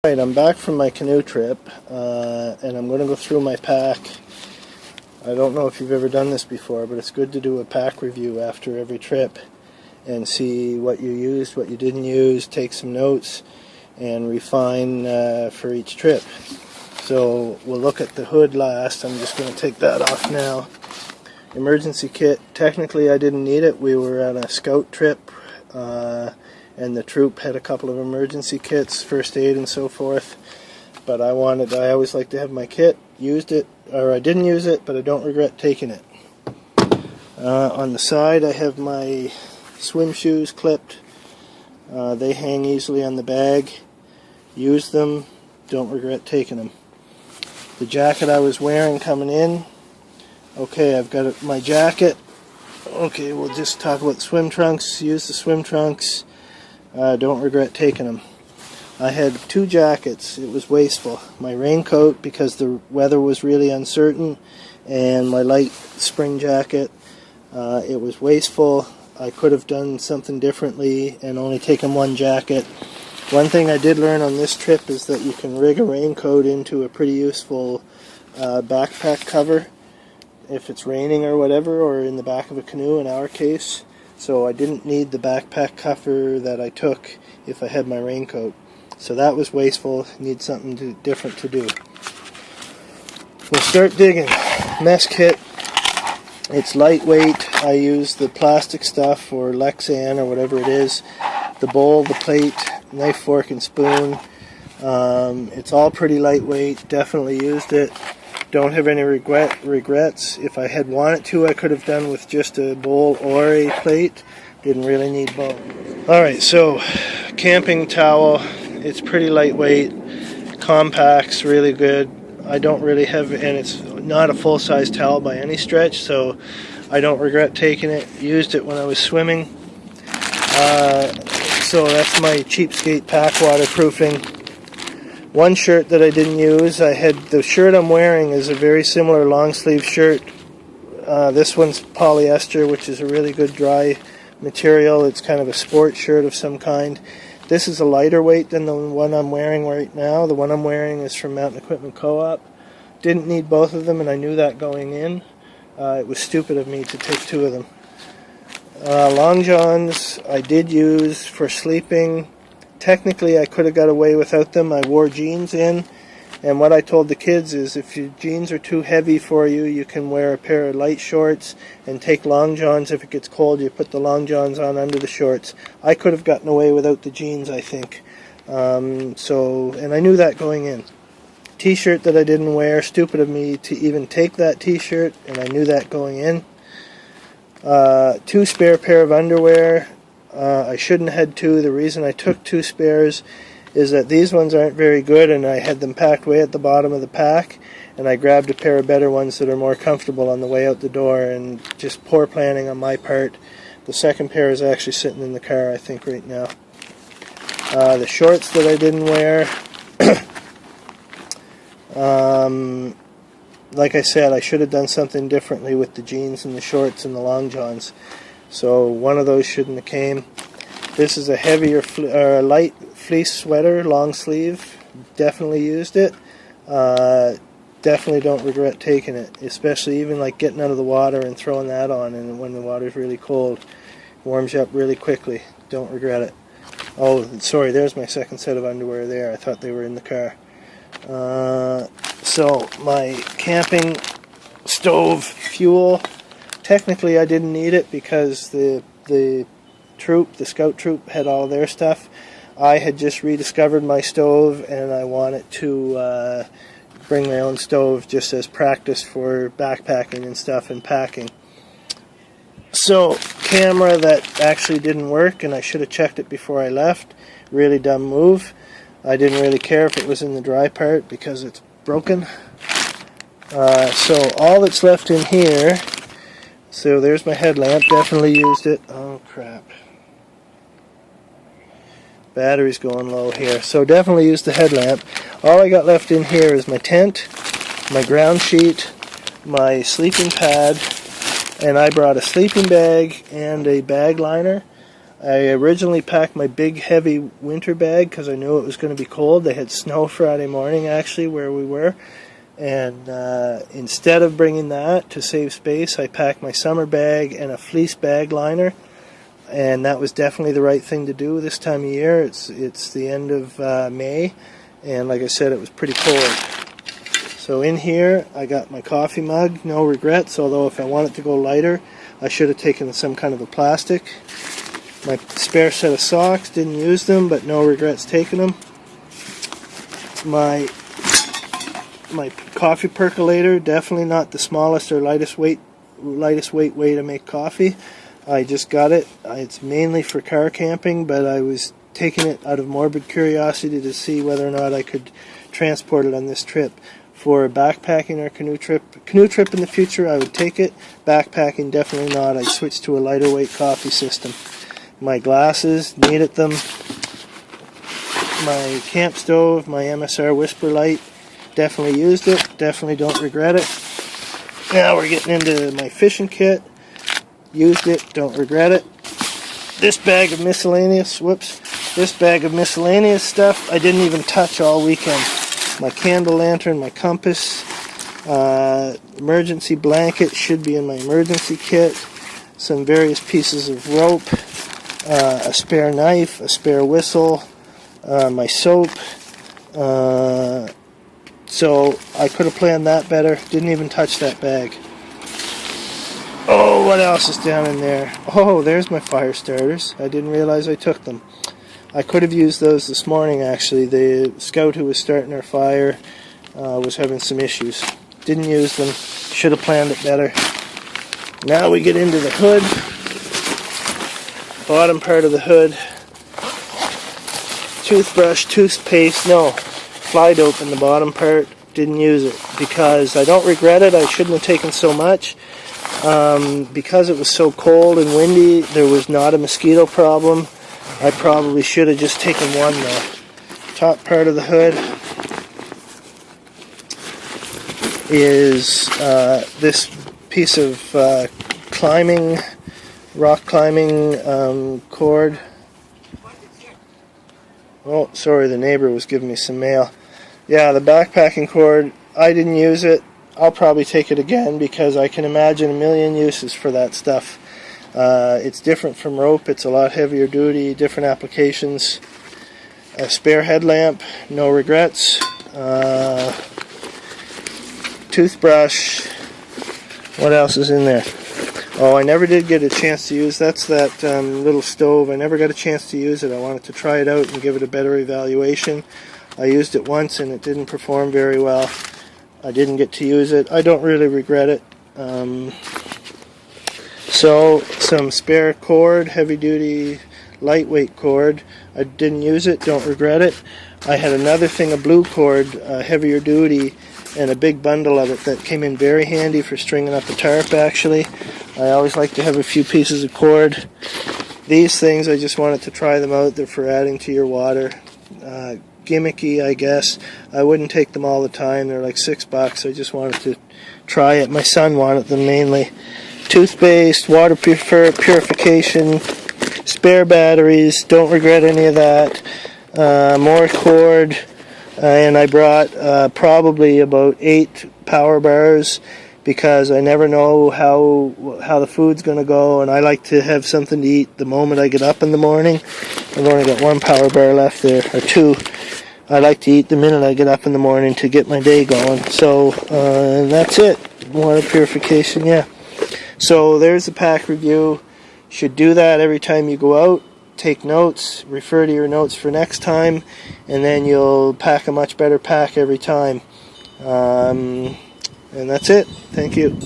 Alright, I'm back from my canoe trip, and I'm going to go through my pack. I don't know if you've ever done this before, but it's good to do a pack review after every trip and see what you used, what you didn't use, take some notes, and refine for each trip. So we'll look at the hood last. I'm just going to take that off now. Emergency kit, technically I didn't need it. We were on a scout trip, and the troop had a couple of emergency kits, first aid and so forth. But I always like to have my kit, used it, or I didn't use it, but I don't regret taking it. On the side I have my swim shoes clipped. They hang easily on the bag. Used them, don't regret taking them. The jacket I was wearing coming in. Okay, I've got my jacket. Okay, we'll just talk about the swim trunks. Use the swim trunks. Don't regret taking them. I had two jackets. It was wasteful. My raincoat, because the weather was really uncertain, and my light spring jacket. It was wasteful. I could have done something differently and only taken one jacket. One thing I did learn on this trip is that you can rig a raincoat into a pretty useful backpack cover if it's raining or whatever, or in the back of a canoe in our case. So I didn't need the backpack cover that I took if I had my raincoat. So that was wasteful. Need something different to do. We'll start digging. Mess kit. It's lightweight. I use the plastic stuff or Lexan or whatever it is. The bowl, the plate, knife, fork, and spoon. It's all pretty lightweight. Definitely used it. Don't have any regrets. If I had wanted to, I could have done with just a bowl or a plate. Didn't really need both. Alright, so camping towel. It's pretty lightweight. Compact's really good. I don't really have, and it's not a full-size towel by any stretch, so I don't regret taking it. Used it when I was swimming. So that's my cheapskate pack waterproofing. One shirt that I didn't use, the shirt I'm wearing is a very similar long sleeve shirt. This one's polyester, which is a really good dry material. It's kind of a sport shirt of some kind. This is a lighter weight than the one I'm wearing right now. The one I'm wearing is from Mountain Equipment Co-op. Didn't need both of them, and I knew that going in. It was stupid of me to take two of them. Long johns I did use for sleeping. Technically, I could have got away without them. I wore jeans in, and what I told the kids is if your jeans are too heavy for you, you can wear a pair of light shorts and take long johns. If it gets cold, you put the long johns on under the shorts. I could have gotten away without the jeans, I think. And I knew that going in. T-shirt that I didn't wear, stupid of me to even take that t-shirt, and I knew that going in. Two spare pair of underwear. I shouldn't have had two. The reason I took two spares is that these ones aren't very good, and I had them packed way at the bottom of the pack, and I grabbed a pair of better ones that are more comfortable on the way out the door, and just poor planning on my part. The second pair is actually sitting in the car, I think, right now. The shorts that I didn't wear, like I said, I should have done something differently with the jeans and the shorts and the long johns. So one of those shouldn't have came. This is a heavier, light fleece sweater, long sleeve. Definitely used it. Definitely don't regret taking it, especially even like getting out of the water and throwing that on, and when the water's really cold, warms you up really quickly. Don't regret it. Oh, sorry, there's my second set of underwear there. I thought they were in the car. So my camping stove fuel. Technically, I didn't need it because the scout troop, had all their stuff. I had just rediscovered my stove, and I wanted to bring my own stove just as practice for backpacking and stuff and packing. So, camera that actually didn't work, and I should have checked it before I left. Really dumb move. I didn't really care if it was in the dry part because it's broken. So all that's left in here. So there's my headlamp, definitely used it. Oh crap. Battery's going low here. So definitely used the headlamp. All I got left in here is my tent, my ground sheet, my sleeping pad, and I brought a sleeping bag and a bag liner. I originally packed my big heavy winter bag because I knew it was going to be cold. They had snow Friday morning actually where we were, and instead of bringing that to save space, I packed my summer bag and a fleece bag liner, and that was definitely the right thing to do this time of year. It's the end of May, and like I said, it was pretty cold. So in here I got my coffee mug, no regrets, although if I wanted to go lighter I should have taken some kind of a plastic. My spare set of socks, didn't use them, but no regrets taking them. My coffee percolator, definitely not the smallest or lightest weight way to make coffee. I just got it. It's mainly for car camping, but I was taking it out of morbid curiosity to see whether or not I could transport it on this trip. For backpacking or canoe trip in the future, I would take it. Backpacking, definitely not. I'd switch to a lighter weight coffee system. My glasses, needed them. My camp stove, my MSR Whisper Light, definitely used it. Definitely don't regret it. Now we're getting into my fishing kit. Used it, don't regret it. This bag of miscellaneous stuff I didn't even touch all weekend. My candle lantern, my compass, emergency blanket should be in my emergency kit, some various pieces of rope, a spare knife, a spare whistle, my soap. So I could have planned that better. Didn't even touch that bag. Oh, what else is down in there? Oh, there's my fire starters. I didn't realize I took them. I could have used those this morning actually. The scout who was starting our fire was having some issues. Didn't use them. Should have planned it better. Now we get into the hood. Bottom part of the hood. Toothbrush, toothpaste, no. Fly dope in the bottom part. Didn't use it because I don't regret it. I shouldn't have taken so much. Because it was so cold and windy, there was not a mosquito problem. I probably should have just taken one though. Top part of the hood is this piece of rock climbing cord. Oh, sorry, the neighbor was giving me some mail. Yeah, the backpacking cord, I didn't use it. I'll probably take it again because I can imagine a million uses for that stuff. It's different from rope. It's a lot heavier duty, different applications. A spare headlamp, no regrets. Toothbrush. What else is in there? Oh, I never did get a chance to use. That's that little stove. I never got a chance to use it. I wanted to try it out and give it a better evaluation. I used it once and it didn't perform very well. I didn't get to use it. I don't really regret it. So, some spare cord, heavy duty, lightweight cord. I didn't use it, don't regret it. I had another thing of blue cord, heavier duty, and a big bundle of it that came in very handy for stringing up a tarp actually. I always like to have a few pieces of cord. These things, I just wanted to try them out. They're for adding to your water. Gimmicky, I guess. I wouldn't take them all the time. They're like $6. I just wanted to try it. My son wanted them mainly. Toothpaste, water purification, spare batteries. Don't regret any of that. More cord. And I brought probably about 8 power bars because I never know how the food's going to go, and I like to have something to eat the moment I get up in the morning. I've only got 1 power bar left there, or 2. I like to eat the minute I get up in the morning to get my day going. So that's it. Water purification, yeah. So there's the pack review. Should do that every time you go out. Take notes, refer to your notes for next time, and then you'll pack a much better pack every time. And that's it. Thank you.